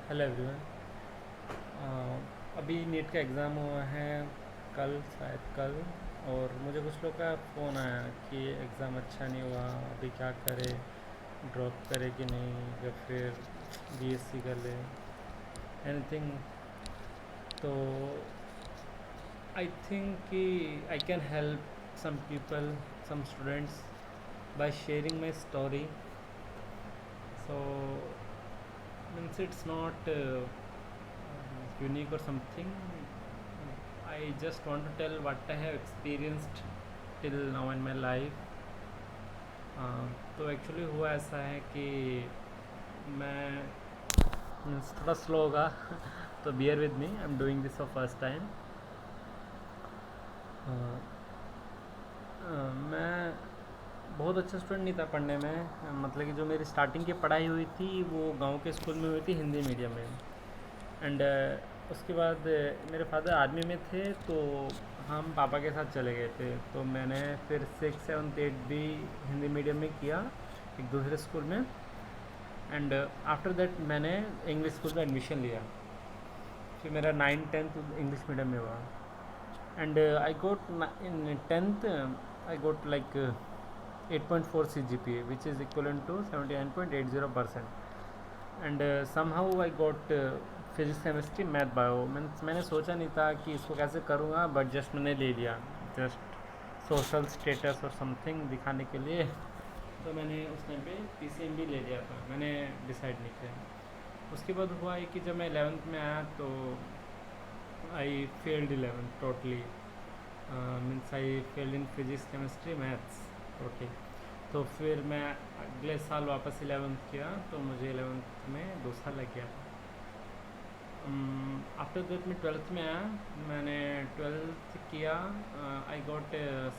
Hello everyone. अभी NEET का exam हुआ है कल, शायद कल। और मुझे कुछ लोग का फ़ोन आया कि एग्ज़ाम अच्छा नहीं हुआ, अभी क्या करे, ड्रॉप करे कि नहीं, या फिर बीएससी कर ले, एनीथिंग। तो आई थिंक कि I can help some people, some students, by sharing my story. So means it's not unique or something. I just want to tell what I have experienced till now in my life. तो actually हुआ ऐसा है कि मैं थोड़ा slow होगा तो bear with me, I am doing this for first time. मैं बहुत अच्छा स्टूडेंट नहीं था पढ़ने में, मतलब कि जो मेरी स्टार्टिंग की पढ़ाई हुई थी वो गांव के स्कूल में हुई थी, हिंदी मीडियम में। एंड उसके बाद मेरे फादर आर्मी में थे, तो हम पापा के साथ चले गए थे। तो मैंने फिर 6, 7, 8 भी हिंदी मीडियम में किया, एक दूसरे स्कूल में। एंड आफ्टर दैट मैंने इंग्लिश स्कूल में एडमिशन लिया। फिर मेरा 9, 10 इंग्लिश मीडियम में हुआ। And I got in 10th I got like 8.4 CGPA, which is equivalent to 79.80%. And somehow I got physics, chemistry, math, bio. मैंने सोचा नहीं था कि इसको कैसे करूँगा, बट जस्ट मैंने ले लिया, जस्ट सोशल स्टेटस और समथिंग दिखाने के लिए। तो मैंने उस टाइम पे PCM भी ले लिया था, मैंने डिसाइड नहीं किया। उसके बाद हुआ है कि जब मैं 11th में आया तो I failed 11th totally. Means I failed in physics, chemistry, maths totally. तो फिर मैं अगले साल वापस 11th किया, तो मुझे 11th में 2 साल लग गया। आफ्टर दैट मैं 12th में आया, मैंने 12th किया, आई गॉट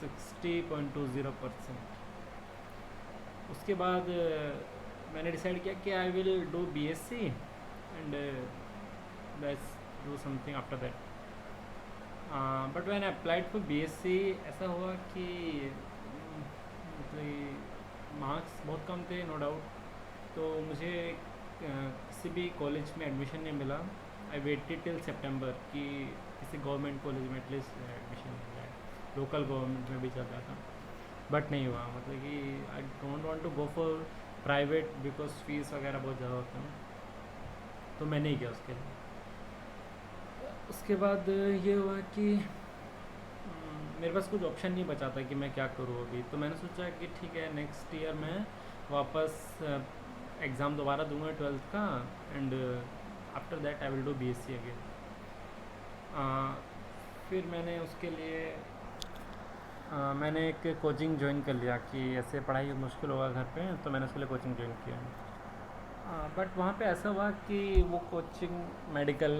60.20%। उसके बाद मैंने डिसाइड किया कि I will do BSc and let's do something after that. But when I applied for BSc, ऐसा हुआ कि मतलब मार्क्स बहुत कम थे, नो डाउट। तो मुझे किसी भी कॉलेज में एडमिशन नहीं मिला। आई वेटेड टिल सितंबर कि किसी गवर्नमेंट कॉलेज में एटलीस्ट एडमिशन मिल जाए, लोकल गवर्नमेंट में भी चल रहा था, बट नहीं हुआ। मतलब कि I don't want to go for private because fees वगैरह बहुत ज़्यादा होता है, तो मैं नहीं गया उसके लिए। उसके बाद ये हुआ कि मेरे पास कुछ ऑप्शन नहीं बचा था कि मैं क्या करूँ अभी। तो मैंने सोचा कि ठीक है, नेक्स्ट ईयर मैं वापस एग्ज़ाम दोबारा दूंगा 12th का, and after that I will do BSc again. फिर मैंने उसके लिए मैंने एक कोचिंग ज्वाइन कर लिया कि ऐसे पढ़ाई मुश्किल होगा घर पे, तो मैंने उसके लिए कोचिंग ज्वाइन किया। बट वहाँ पे ऐसा हुआ कि वो कोचिंग मेडिकल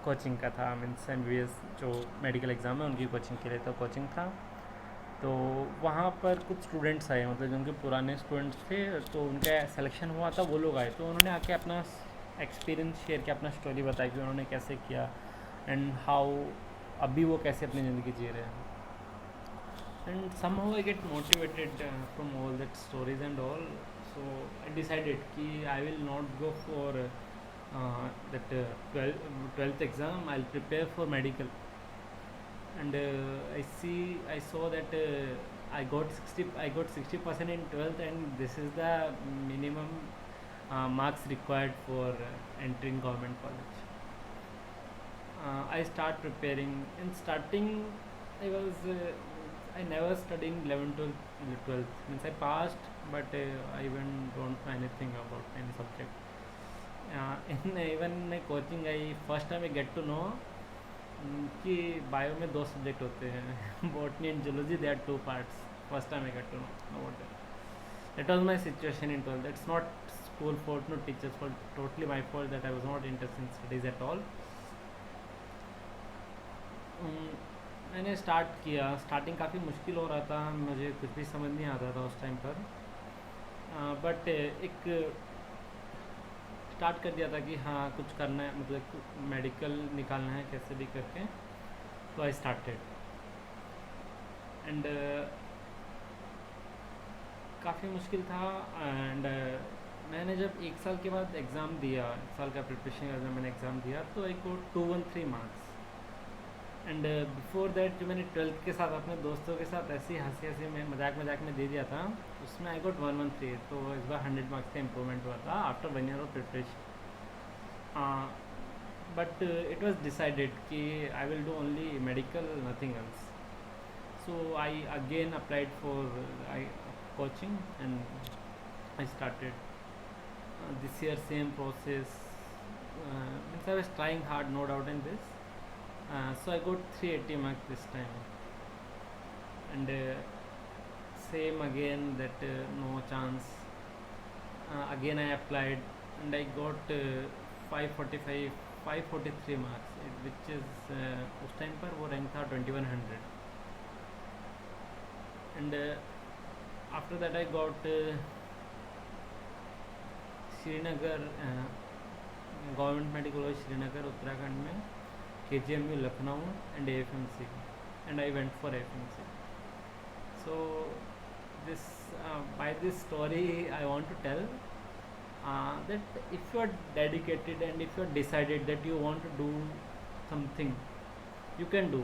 कोचिंग का था, मीन्स MBBS जो मेडिकल एग्ज़ाम है उनकी कोचिंग के लिए तो कोचिंग था। तो वहाँ पर कुछ स्टूडेंट्स आए, मतलब जो उनके पुराने स्टूडेंट्स थे, तो उनका सिलेक्शन हुआ था, वो लोग आए। तो उन्होंने आके अपना एक्सपीरियंस शेयर किया, अपना स्टोरी बताई कि उन्होंने कैसे किया एंड हाउ अभी वो कैसे अपनी ज़िंदगी जी रहे हैं। And somehow I get motivated from all that stories and all. So I decided कि I will not go for that 12th exam. I'll prepare for medical. And I saw that I got 60% in 12th, and this is the minimum marks required for entering government college. I start preparing. In starting, I was I never studied in 11th, 12th. Means I passed, but I even don't know anything about any subject. In even coaching, I first time I get to know कि bio में 2 subject होते हैं botany and zoology, they are 2 parts. First time I get to know about that. That was my situation in 12th। That's not school fault, no teachers fault, totally my fault that I was not interested in studies at all. मैंने start किया, starting काफ़ी मुश्किल हो रहा था, मुझे कुछ भी समझ नहीं आता था उस टाइम पर। बट एक स्टार्ट कर दिया था कि हाँ कुछ करना है, मतलब मेडिकल निकालना है कैसे भी करके। तो आई स्टार्टेड एंड काफ़ी मुश्किल था। एंड मैंने जब एक साल के बाद एग्ज़ाम दिया, एक साल का प्रिपरेशन के बाद मैंने एग्ज़ाम दिया, तो आई को 213 मार्क्स। एंड बिफोर दैट जो मैंने ट्वेल्थ के साथ अपने दोस्तों के साथ ऐसी हंसी हंसी में मजाक मजाक में दे दिया था, उसमें आई गॉट 113। तो इस बार 100 मार्क्स का इम्प्रूवमेंट हुआ था after 1 year of preparation. But it was decided कि I will do only medical, nothing else. So I again applied for coaching, and I started this year same process. Means I was trying hard, no doubt in this. So I got 380 marks this time, and same again that no chance. Again I applied, and I got 545, 543 marks, which is उस time पर वो rank था 2100। and after that I got Srinagar, government medical college Srinagar Uttarakhand में, KGMU Lucknow, and AFMC, and I went for AFMC. So this by this story I want to tell that if you are dedicated and if you are decided that you want to do something, you can do.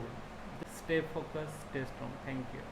Stay focused, stay strong. Thank you.